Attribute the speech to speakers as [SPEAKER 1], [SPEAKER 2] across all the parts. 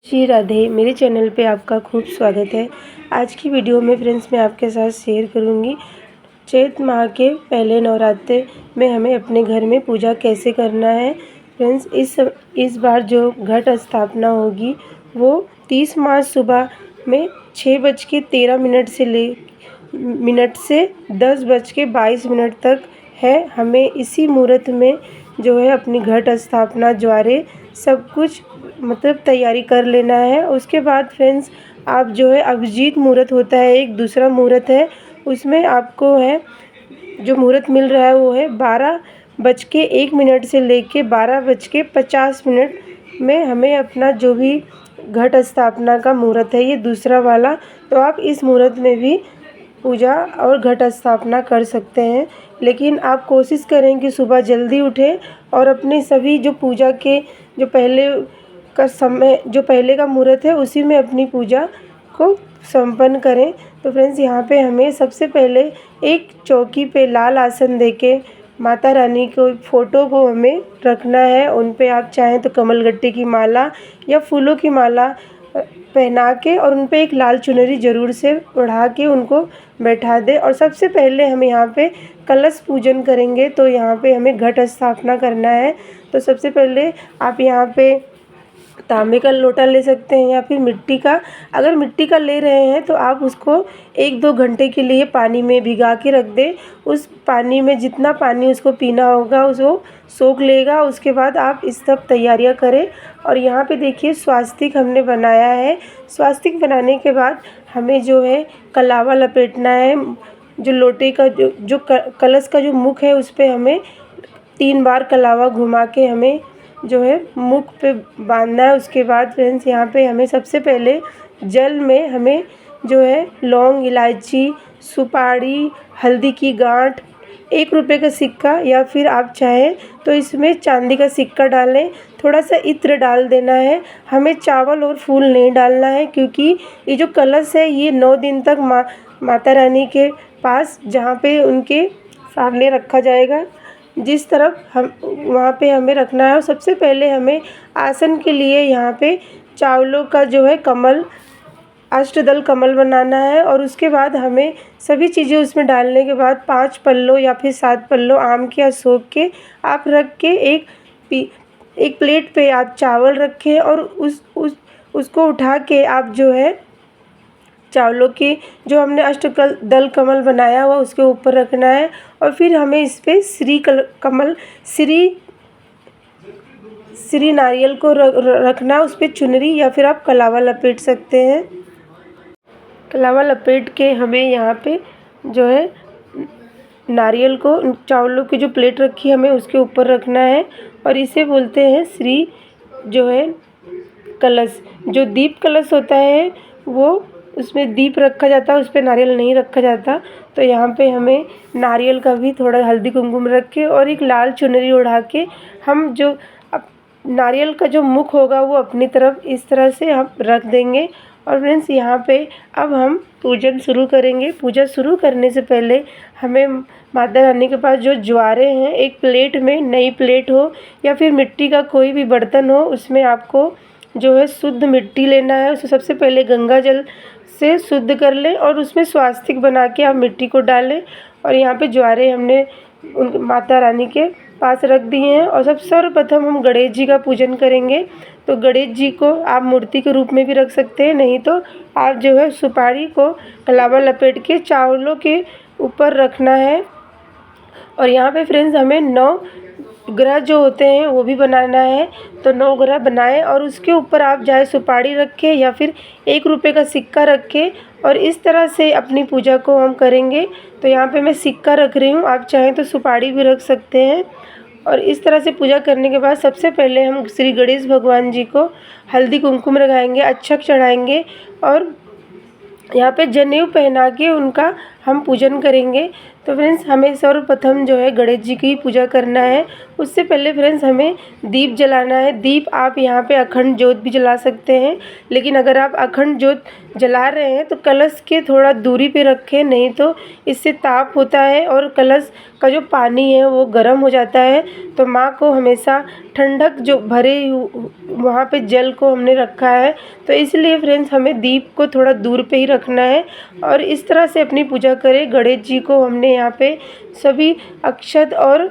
[SPEAKER 1] श्री राधे। मेरे चैनल पे आपका खूब स्वागत है। आज की वीडियो में फ्रेंड्स मैं आपके साथ शेयर करूंगी चैत माह के पहले नवरात्रे में हमें अपने घर में पूजा कैसे करना है। फ्रेंड्स इस बार जो घट स्थापना होगी वो 30 मार्च सुबह में 6:13 से 10:22 तक है। हमें इसी मुहूर्त में जो है अपनी घट स्थापना ज्वारे सब कुछ मतलब तैयारी कर लेना है। उसके बाद फ्रेंड्स आप जो है अभिजीत मुहूर्त होता है, एक दूसरा मुहूर्त है, उसमें आपको है जो मुहूर्त मिल रहा है वो है 12:01 से लेके 12:50 में हमें अपना जो भी घट स्थापना का मुहूर्त है ये दूसरा वाला, तो आप इस मुहूर्त में भी पूजा और घट स्थापना कर सकते हैं। लेकिन आप कोशिश करें कि सुबह जल्दी उठें और अपने सभी जो पूजा के जो पहले का मुहूर्त है उसी में अपनी पूजा को संपन्न करें। तो फ्रेंड्स यहाँ पे हमें सबसे पहले एक चौकी पे लाल आसन देके माता रानी को फ़ोटो को हमें रखना है। उन पे आप चाहें तो कमलगट्टे की माला या फूलों की माला पहना के और उन पे एक लाल चुनरी ज़रूर से ओढ़ा के उनको बैठा दें। और सबसे पहले हम यहाँ पे कलश पूजन करेंगे, तो यहाँ पे हमें घट स्थापना करना है। तो सबसे पहले आप यहाँ पे तांबे का लोटा ले सकते हैं या फिर मिट्टी का। अगर मिट्टी का ले रहे हैं तो आप उसको 1-2 घंटे के लिए पानी में भिगा के रख दें। उस पानी में जितना पानी उसको पीना होगा उसको सोख लेगा। उसके बाद आप इस सब तैयारियां करें। और यहाँ पे देखिए स्वास्तिक हमने बनाया है। स्वास्तिक बनाने के बाद हमें जो है कलावा लपेटना है। जो लोटे का जो कलश का जो मुख है उस पर हमें 3 बार कलावा घुमा के हमें जो है मुख पे बांधना है। उसके बाद फ्रेंड्स यहाँ पे हमें सबसे पहले जल में हमें जो है लौंग, इलायची, सुपारी, हल्दी की गांठ, 1 रुपये का सिक्का या फिर आप चाहें तो इसमें चांदी का सिक्का डालें, थोड़ा सा इत्र डाल देना है। हमें चावल और फूल नहीं डालना है क्योंकि ये जो कलश है ये 9 दिन तक माता रानी के पास जहाँ पे उनके सामने रखा जाएगा, जिस तरफ हम वहाँ पे हमें रखना है। और सबसे पहले हमें आसन के लिए यहाँ पे चावलों का जो है कमल, अष्टदल कमल बनाना है। और उसके बाद हमें सभी चीज़ें उसमें डालने के बाद 5 पल्लों या फिर 7 पल्लों आम के अशोक के आप रख के एक प्लेट पे आप चावल रखें और उसको उठा के आप जो है चावलों की जो हमने अष्टदल कमल बनाया हुआ उसके ऊपर रखना है। और फिर हमें इस पर श्री नारियल को रखना, उस पर चुनरी या फिर आप कलावा लपेट सकते हैं। कलावा लपेट के हमें यहाँ पे जो है नारियल को चावलों की जो प्लेट रखी है हमें उसके ऊपर रखना है। और इसे बोलते हैं श्री जो है कलश। जो दीप कलश होता है वो उसमें दीप रखा जाता है, उस पर नारियल नहीं रखा जाता। तो यहाँ पे हमें नारियल का भी थोड़ा हल्दी कुमकुम रख के और एक लाल चुनरी ओढ़ा के हम जो नारियल का जो मुख होगा वो अपनी तरफ इस तरह से हम रख देंगे। और फ्रेंड्स यहाँ पे अब हम पूजन शुरू करेंगे। पूजा शुरू करने से पहले हमें माता रानी के पास जो ज्वारे हैं, एक प्लेट में, नई प्लेट हो या फिर मिट्टी का कोई भी बर्तन हो, उसमें आपको जो है शुद्ध मिट्टी लेना है। उसे सबसे पहले गंगा जल से शुद्ध कर लें और उसमें स्वास्तिक बना के आप मिट्टी को डालें। और यहाँ पे ज्वारे हमने उन माता रानी के पास रख दिए हैं। और सर्वप्रथम हम गणेश जी का पूजन करेंगे। तो गणेश जी को आप मूर्ति के रूप में भी रख सकते हैं, नहीं तो आप जो है सुपारी को कलावा लपेट के चावलों के ऊपर रखना है। और यहाँ पे फ्रेंड्स हमें 9 ग्रह जो होते हैं वो भी बनाना है। तो 9 ग्रह बनाएं और उसके ऊपर आप चाहे सुपारी रखें या फिर 1 रुपये का सिक्का रखें। और इस तरह से अपनी पूजा को हम करेंगे। तो यहाँ पे मैं सिक्का रख रही हूँ, आप चाहें तो सुपारी भी रख सकते हैं। और इस तरह से पूजा करने के बाद सबसे पहले हम श्री गणेश भगवान जी को हल्दी कुमकुम लगाएंगे, अच्छक चढ़ाएंगे और यहाँ पे जनेऊ पहना के उनका हम पूजन करेंगे। तो फ्रेंड्स हमें सर्वप्रथम जो है गणेश जी की पूजा करना है। उससे पहले फ्रेंड्स हमें दीप जलाना है। दीप आप यहाँ पे अखंड ज्योत भी जला सकते हैं, लेकिन अगर आप अखंड ज्योत जला रहे हैं तो कलश के थोड़ा दूरी पे रखें, नहीं तो इससे ताप होता है और कलश का जो पानी है वो गर्म हो जाता है। तो माँ को हमेशा ठंडक जो भरे वहाँ पे जल को हमने रखा है, तो इसलिए फ्रेंड्स हमें दीप को थोड़ा दूर पे ही रखना है और इस तरह से अपनी पूजा करें। गणेश जी को हमने यहाँ पे सभी अक्षत और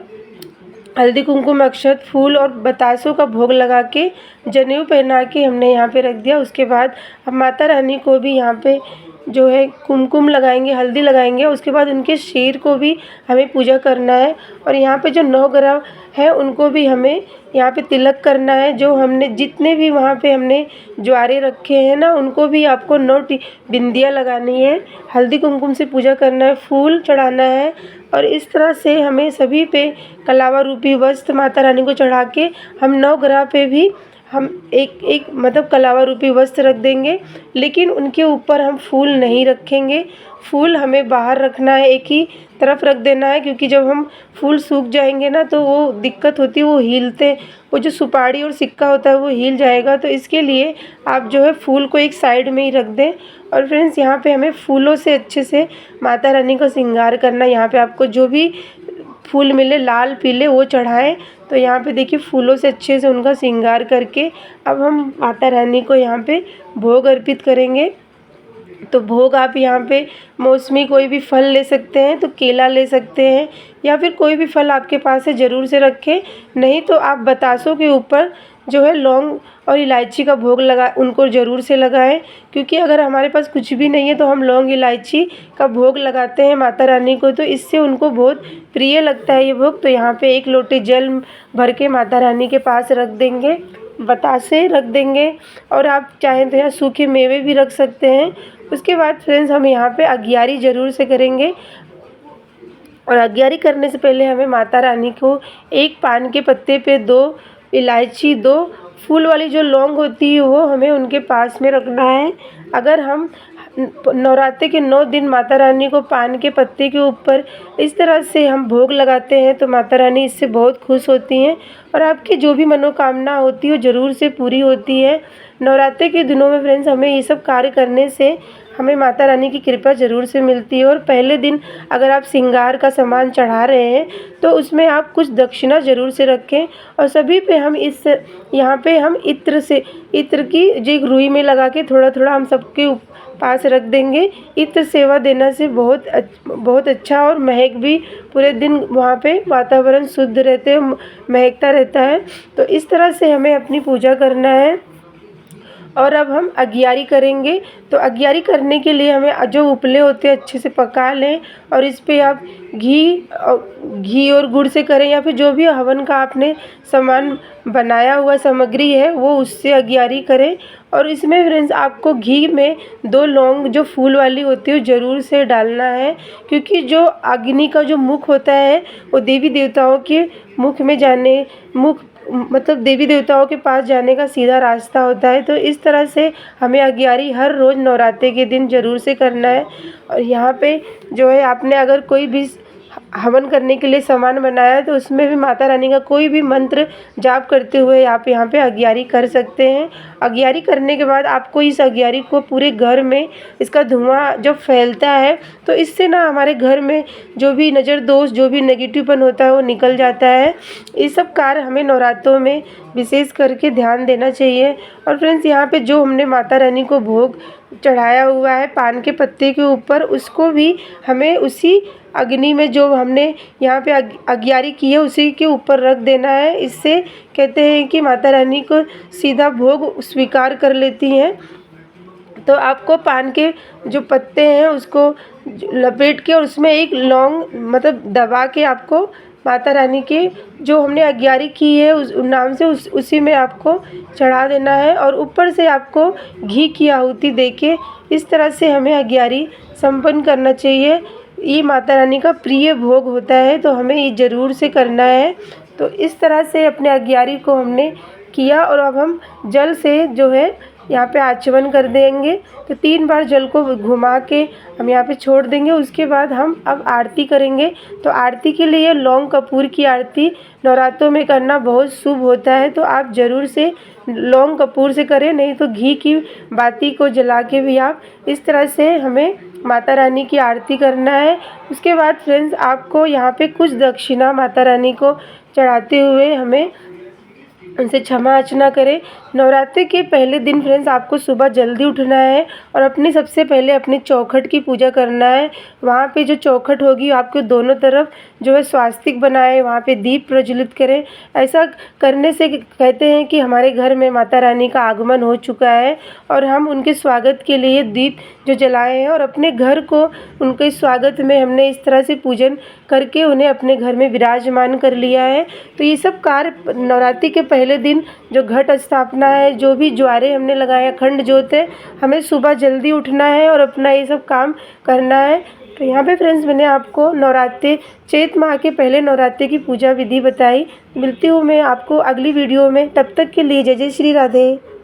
[SPEAKER 1] हल्दी कुमकुम, अक्षत, फूल और बतासों का भोग लगा के जनेऊ पहना के हमने यहाँ पे रख दिया। उसके बाद हम माता रानी को भी यहाँ पे जो है कुमकुम लगाएंगे, हल्दी लगाएंगे। उसके बाद उनके सिर को भी हमें पूजा करना है और यहाँ पे जो 9 ग्रह हैं उनको भी हमें यहाँ पे तिलक करना है। जो हमने जितने भी वहाँ पे हमने ज्वारे रखे हैं ना, उनको भी आपको 9 बिंदियाँ लगानी है, हल्दी कुमकुम से पूजा करना है, फूल चढ़ाना है और इस तरह से हमें सभी पे कलावा रूपी वस्त्र माता रानी को चढ़ा के हम 9 ग्रह पे भी हम एक मतलब कलावा रूपी वस्त्र रख देंगे, लेकिन उनके ऊपर हम फूल नहीं रखेंगे। फूल हमें बाहर रखना है, एक ही तरफ रख देना है, क्योंकि जब हम फूल सूख जाएंगे ना तो वो दिक्कत होती है, वो हिलते, वो जो सुपारी और सिक्का होता है वो हिल जाएगा। तो इसके लिए आप जो है फूल को एक साइड में ही रख दें। और फ्रेंड्स यहाँ पे हमें फूलों से अच्छे से माता रानी का श्रृंगार करना है। यहाँ पे आपको जो भी फूल मिले लाल पीले वो चढ़ाएं। तो यहाँ पे देखिए फूलों से अच्छे से उनका श्रृंगार करके अब हम माता रानी को यहाँ पे भोग अर्पित करेंगे। तो भोग आप यहाँ पे मौसमी कोई भी फल ले सकते हैं, तो केला ले सकते हैं या फिर कोई भी फल आपके पास है ज़रूर से रखें, नहीं तो आप बतासों के ऊपर जो है लौंग और इलायची का भोग लगा उनको ज़रूर से लगाएं। क्योंकि अगर हमारे पास कुछ भी नहीं है तो हम लौंग इलायची का भोग लगाते हैं माता रानी को, तो इससे उनको बहुत प्रिय लगता है ये भोग। तो यहाँ पे 1 लोटे जल भर के माता रानी के पास रख देंगे, बतासे रख देंगे और आप चाहें तो यहाँ सूखे मेवे भी रख सकते हैं। उसके बाद फ्रेंड्स हम यहाँ पे अगियारी ज़रूर से करेंगे और अगियारी करने से पहले हमें माता रानी को 1 पान के पत्ते पे 2 इलायची, 2 फूल वाली जो लौंग होती है वो हमें उनके पास में रखना है। अगर हम नवरात्रि के 9 दिन माता रानी को पान के पत्ते के ऊपर इस तरह से हम भोग लगाते हैं तो माता रानी इससे बहुत खुश होती हैं और आपकी जो भी मनोकामना होती है वो ज़रूर से पूरी होती है। नवरात्रि के दिनों में फ्रेंड्स हमें ये सब कार्य करने से हमें माता रानी की कृपा ज़रूर से मिलती है। और पहले दिन अगर आप श्रृंगार का सामान चढ़ा रहे हैं तो उसमें आप कुछ दक्षिणा ज़रूर से रखें। और सभी पे हम यहाँ पे हम इत्र की जो एक रुई में लगा के थोड़ा थोड़ा हम सबके पास रख देंगे। इत्र सेवा देने से बहुत अच्छा और महक भी पूरे दिन वहाँ पे वातावरण शुद्ध रहते, महकता रहता है। तो इस तरह से हमें अपनी पूजा करना है। और अब हम अगियारी करेंगे। तो अगियारी करने के लिए हमें जो उपले होते हैं अच्छे से पका लें और इस पे आप घी और गुड़ से करें या फिर जो भी हवन का आपने सामान बनाया हुआ सामग्री है वो उससे अगियारी करें। और इसमें फ्रेंड्स आपको घी में 2 लौंग जो फूल वाली होती है ज़रूर से डालना है, क्योंकि जो अग्नि का जो मुख होता है वो देवी देवताओं के मतलब देवी देवताओं के पास जाने का सीधा रास्ता होता है। तो इस तरह से हमें अगियारी हर रोज़ नवरात्रि के दिन ज़रूर से करना है। और यहाँ पे जो है आपने अगर कोई भी हवन करने के लिए सामान बनाया है तो उसमें भी माता रानी का कोई भी मंत्र जाप करते हुए आप यहाँ पे अगियारी कर सकते हैं। अगियारी करने के बाद आपको इस अगियारी को पूरे घर में इसका धुआं जब फैलता है तो इससे ना हमारे घर में जो भी नज़र दोष, जो भी नेगेटिवपन होता है वो निकल जाता है। ये सब कार्य हमें नवरात्रों में विशेष करके ध्यान देना चाहिए। और फ्रेंड्स यहाँ पे जो हमने माता रानी को भोग चढ़ाया हुआ है पान के पत्ते के ऊपर, उसको भी हमें उसी अग्नि में जो हमने यहाँ पे अगियारी की है उसी के ऊपर रख देना है। इससे कहते हैं कि माता रानी को सीधा भोग स्वीकार कर लेती हैं। तो आपको पान के जो पत्ते हैं उसको लपेट के और उसमें 1 लौंग मतलब दबा के आपको माता रानी के जो हमने अगियारी की है उस नाम से उसी में आपको चढ़ा देना है। और ऊपर से आपको घी की आहुति देके इस तरह से हमें अगियारी संपन्न करना चाहिए। ये माता रानी का प्रिय भोग होता है तो हमें ये ज़रूर से करना है। तो इस तरह से अपने अगियारी को हमने किया और अब हम जल से जो है यहाँ पे आचमन कर देंगे। तो 3 बार जल को घुमा के हम यहाँ पे छोड़ देंगे। उसके बाद हम अब आरती करेंगे। तो आरती के लिए लौंग कपूर की आरती नवरात्रों में करना बहुत शुभ होता है, तो आप ज़रूर से लौंग कपूर से करें, नहीं तो घी की बाती को जला के भी आप इस तरह से हमें माता रानी की आरती करना है। उसके बाद फ्रेंड्स आपको यहाँ पे कुछ दक्षिणा माता रानी को चढ़ाते हुए हमें उनसे क्षमा याचना करें। नवरात्रि के पहले दिन फ्रेंड्स आपको सुबह जल्दी उठना है और अपनी सबसे पहले अपनी चौखट की पूजा करना है। वहाँ पे जो चौखट होगी आपको दोनों तरफ जो है स्वास्तिक बनाए, वहाँ पे दीप प्रज्वलित करें। ऐसा करने से कहते हैं कि हमारे घर में माता रानी का आगमन हो चुका है और हम उनके स्वागत के लिए दीप जो जलाए हैं और अपने घर को उनके स्वागत में हमने इस तरह से पूजन करके उन्हें अपने घर में विराजमान कर लिया है। तो ये सब कार्य नवरात्रि के पहले दिन जो घट स्थापना है, जो भी ज्वारे हमने लगाए, अखंड ज्योत है, हमें सुबह जल्दी उठना है और अपना ये सब काम करना है। तो यहाँ पे फ्रेंड्स मैंने आपको नवरात्रि चैत माह के पहले नवरात्रि की पूजा विधि बताई। मिलती हूँ मैं आपको अगली वीडियो में, तब तक के लिए जय जय श्री राधे।